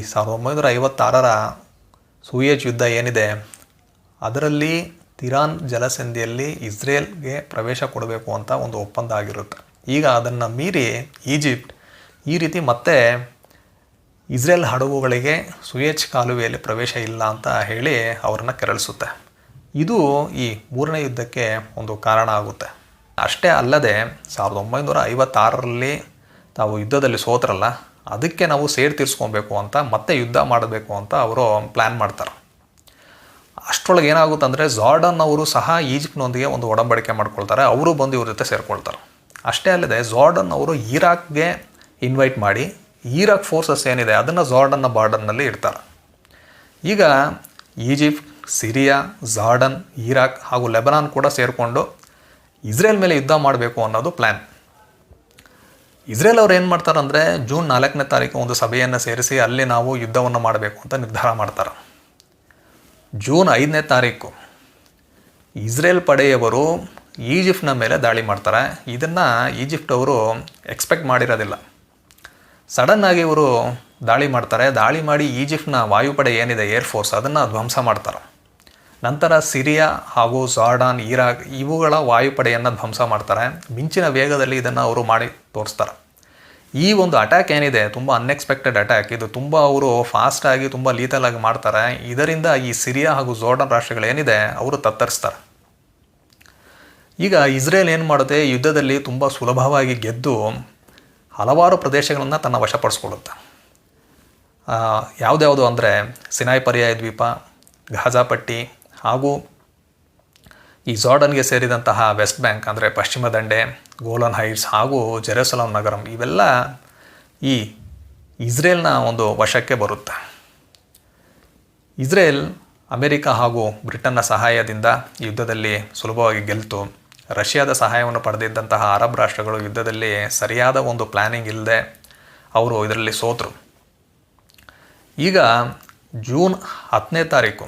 1956ರ Suez ಯುದ್ಧ ಏನಿದೆ ಅದರಲ್ಲಿ ತಿರಾನ್ ಜಲಸಂಧಿಯಲ್ಲಿ ಇಸ್ರೇಲ್ಗೆ ಪ್ರವೇಶ ಕೊಡಬೇಕು ಅಂತ ಒಂದು ಒಪ್ಪಂದ ಆಗಿರುತ್ತೆ. ಈಗ ಅದನ್ನು ಮೀರಿ ಈಜಿಪ್ಟ್ ಈ ರೀತಿ ಮತ್ತೆ ಇಸ್ರೇಲ್ ಹಡಗುಗಳಿಗೆ ಸೂಯೆಜ್ ಕಾಲುವೆಯಲ್ಲಿ ಪ್ರವೇಶ ಇಲ್ಲ ಅಂತ ಹೇಳಿ ಅವರನ್ನು ಕೆರಳಿಸುತ್ತೆ. ಇದು ಈ ಮೂರನೇ ಯುದ್ಧಕ್ಕೆ ಒಂದು ಕಾರಣ ಆಗುತ್ತೆ. ಅಷ್ಟೇ ಅಲ್ಲದೆ 1956ರಲ್ಲಿ ತಾವು ಯುದ್ಧದಲ್ಲಿ ಸೋತ್ರಲ್ಲ, ಅದಕ್ಕೆ ನಾವು ಸೇಡು ತೀರಿಸ್ಕೊಬೇಕು ಅಂತ ಮತ್ತೆ ಯುದ್ಧ ಮಾಡಬೇಕು ಅಂತ ಅವರು ಪ್ಲ್ಯಾನ್ ಮಾಡ್ತಾರೆ. ಅಷ್ಟರೊಳಗೆ ಏನಾಗುತ್ತೆ ಅಂದರೆ ಜಾರ್ಡನ್ ಅವರು ಸಹ ಈಜಿಪ್ಟ್ನೊಂದಿಗೆ ಒಂದು ಒಡಂಬಡಿಕೆ ಮಾಡ್ಕೊಳ್ತಾರೆ. ಅವರು ಬಂದು ಇವ್ರ ಜೊತೆ ಸೇರಿಕೊಳ್ತಾರೆ. ಅಷ್ಟೇ ಅಲ್ಲದೆ ಜಾರ್ಡನ್ ಅವರು ಇರಾಕ್ಗೆ ಇನ್ವೈಟ್ ಮಾಡಿ ಇರಾಕ್ ಫೋರ್ಸಸ್ ಏನಿದೆ ಅದನ್ನು ಜಾರ್ಡನ್ನ ಬಾರ್ಡರ್ನಲ್ಲಿ ಇಡ್ತಾರೆ. ಈಗ ಈಜಿಪ್ಟ್, ಸಿರಿಯಾ, ಜಾರ್ಡನ್, ಇರಾಕ್ ಹಾಗೂ ಲೆಬನಾನ್ ಕೂಡ ಸೇರಿಕೊಂಡು ಇಸ್ರೇಲ್ ಮೇಲೆ ಯುದ್ಧ ಮಾಡಬೇಕು ಅನ್ನೋದು ಪ್ಲ್ಯಾನ್. ಇಸ್ರೇಲ್ ಅವ್ರು ಏನು ಮಾಡ್ತಾರೆ ಅಂದರೆ ಜೂನ್ 4ನೇ ತಾರೀಕು ಒಂದು ಸಭೆಯನ್ನು ಸೇರಿಸಿ ಅಲ್ಲಿ ನಾವು ಯುದ್ಧವನ್ನು ಮಾಡಬೇಕು ಅಂತ ನಿರ್ಧಾರ ಮಾಡ್ತಾರೆ. ಜೂನ್ 5ನೇ ತಾರೀಕು ಇಸ್ರೇಲ್ ಪಡೆಯವರು ಈಜಿಪ್ಟ್ನ ಮೇಲೆ ದಾಳಿ ಮಾಡ್ತಾರೆ. ಇದನ್ನು ಈಜಿಪ್ಟ್ ಅವರು ಎಕ್ಸ್ಪೆಕ್ಟ್ ಮಾಡಿರೋದಿಲ್ಲ. ಸಡನ್ನಾಗಿ ಇವರು ದಾಳಿ ಮಾಡ್ತಾರೆ. ದಾಳಿ ಮಾಡಿ ಈಜಿಪ್ಟ್ನ ವಾಯುಪಡೆ ಏನಿದೆ, ಏರ್ಫೋರ್ಸ್, ಅದನ್ನು ಧ್ವಂಸ ಮಾಡ್ತಾರೆ. ನಂತರ ಸಿರಿಯಾ ಹಾಗೂ ಜಾರ್ಡನ್, ಇರಾಕ್ ಇವುಗಳ ವಾಯುಪಡೆಯನ್ನು ಧ್ವಂಸ ಮಾಡ್ತಾರೆ. ಮಿಂಚಿನ ವೇಗದಲ್ಲಿ ಇದನ್ನು ಅವರು ಮಾಡಿ ತೋರಿಸ್ತಾರೆ. ಈ ಒಂದು ಅಟ್ಯಾಕ್ ಏನಿದೆ ತುಂಬ ಅನ್ಎಕ್ಸ್ಪೆಕ್ಟೆಡ್ ಅಟ್ಯಾಕ್. ಇದು ತುಂಬ ಅವರು ಫಾಸ್ಟಾಗಿ ತುಂಬ ಲೀತಲಾಗಿ ಮಾಡ್ತಾರೆ. ಇದರಿಂದ ಈ ಸಿರಿಯಾ ಹಾಗೂ ಜಾರ್ಡನ್ ರಾಷ್ಟ್ರಗಳೇನಿದೆ ಅವರು ತತ್ತರಿಸ್ತಾರೆ. ಈಗ ಇಸ್ರೇಲ್ ಏನು ಮಾಡುತ್ತೆ, ಯುದ್ಧದಲ್ಲಿ ತುಂಬ ಸುಲಭವಾಗಿ ಗೆದ್ದು ಹಲವಾರು ಪ್ರದೇಶಗಳನ್ನು ತನ್ನ ವಶಪಡಿಸ್ಕೊಳ್ಳುತ್ತೆ. ಯಾವುದ್ಯಾವುದು ಅಂದರೆ ಸಿನಾಯ್ ಪರ್ಯಾಯ ದ್ವೀಪ, ಗಾಜಾ ಪಟ್ಟಿ ಹಾಗೂ ಈ ಜಾರ್ಡನ್ಗೆ ಸೇರಿದಂತಹ ವೆಸ್ಟ್ ಬ್ಯಾಂಕ್ ಅಂದರೆ ಪಶ್ಚಿಮ ದಂಡೆ, ಗೋಲನ್ ಹೈಟ್ಸ್ ಹಾಗೂ ಜೆರುಸಲಂ ನಗರಂ ಇವೆಲ್ಲ ಈ ಇಸ್ರೇಲ್ನ ಒಂದು ವಶಕ್ಕೆ ಬರುತ್ತೆ. ಇಸ್ರೇಲ್ ಅಮೆರಿಕ ಹಾಗೂ ಬ್ರಿಟನ್ನ ಸಹಾಯದಿಂದ ಯುದ್ಧದಲ್ಲಿ ಸುಲಭವಾಗಿ ಗೆಲ್ತು. ರಷ್ಯಾದ ಸಹಾಯವನ್ನು ಪಡೆದಿದ್ದಂತಹ ಅರಬ್ ರಾಷ್ಟ್ರಗಳು ಯುದ್ಧದಲ್ಲಿ ಸರಿಯಾದ ಒಂದು ಪ್ಲ್ಯಾನಿಂಗ್ ಇಲ್ಲದೆ ಅವರು ಇದರಲ್ಲಿ ಸೋತರು. ಈಗ ಜೂನ್ 10ನೇ ತಾರೀಕು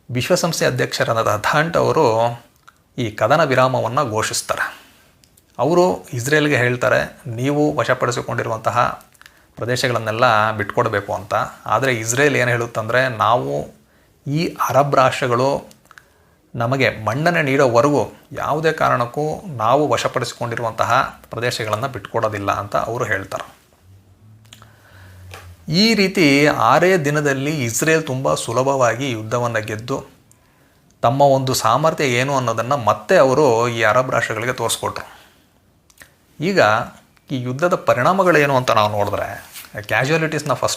ವಿಶ್ವಸಂಸ್ಥೆ ಅಧ್ಯಕ್ಷರಾದ ಥಾಂಟ್ ಅವರು ಈ ಕದನ ವಿರಾಮವನ್ನು ಘೋಷಿಸ್ತಾರೆ. ಅವರು ಇಸ್ರೇಲ್ಗೆ ಹೇಳ್ತಾರೆ, ನೀವು ವಶಪಡಿಸಿಕೊಂಡಿರುವಂತಹ ಪ್ರದೇಶಗಳನ್ನೆಲ್ಲ ಬಿಟ್ಕೊಡ್ಬೇಕು ಅಂತ. ಆದರೆ ಇಸ್ರೇಲ್ ಏನು ಹೇಳುತ್ತಂದರೆ, ನಾವು ಈ ಅರಬ್ ರಾಷ್ಟ್ರಗಳು ನಮಗೆ ಮನ್ನಣೆ ನೀಡೋವರೆಗೂ ಯಾವುದೇ ಕಾರಣಕ್ಕೂ ನಾವು ವಶಪಡಿಸಿಕೊಂಡಿರುವಂತಹ ಪ್ರದೇಶಗಳನ್ನು ಬಿಟ್ಕೊಡೋದಿಲ್ಲ ಅಂತ ಅವರು ಹೇಳ್ತಾರೆ. ಈ ರೀತಿ 6 ದಿನದಲ್ಲಿ ಇಸ್ರೇಲ್ ತುಂಬ ಸುಲಭವಾಗಿ ಯುದ್ಧವನ್ನು ಗೆದ್ದು ತಮ್ಮ ಒಂದು ಸಾಮರ್ಥ್ಯ ಏನು ಅನ್ನೋದನ್ನು ಮತ್ತೆ ಅವರು ಈ ಅರಬ್ ರಾಷ್ಟ್ರಗಳಿಗೆ ತೋರಿಸ್ಕೊಟ್ರು. ಈಗ ಈ ಯುದ್ಧದ ಪರಿಣಾಮಗಳೇನು ಅಂತ ನಾವು ನೋಡಿದ್ರೆ, ಕ್ಯಾಶುಯಾಲಿಟೀಸ್ನ ಫಸ್ಟ್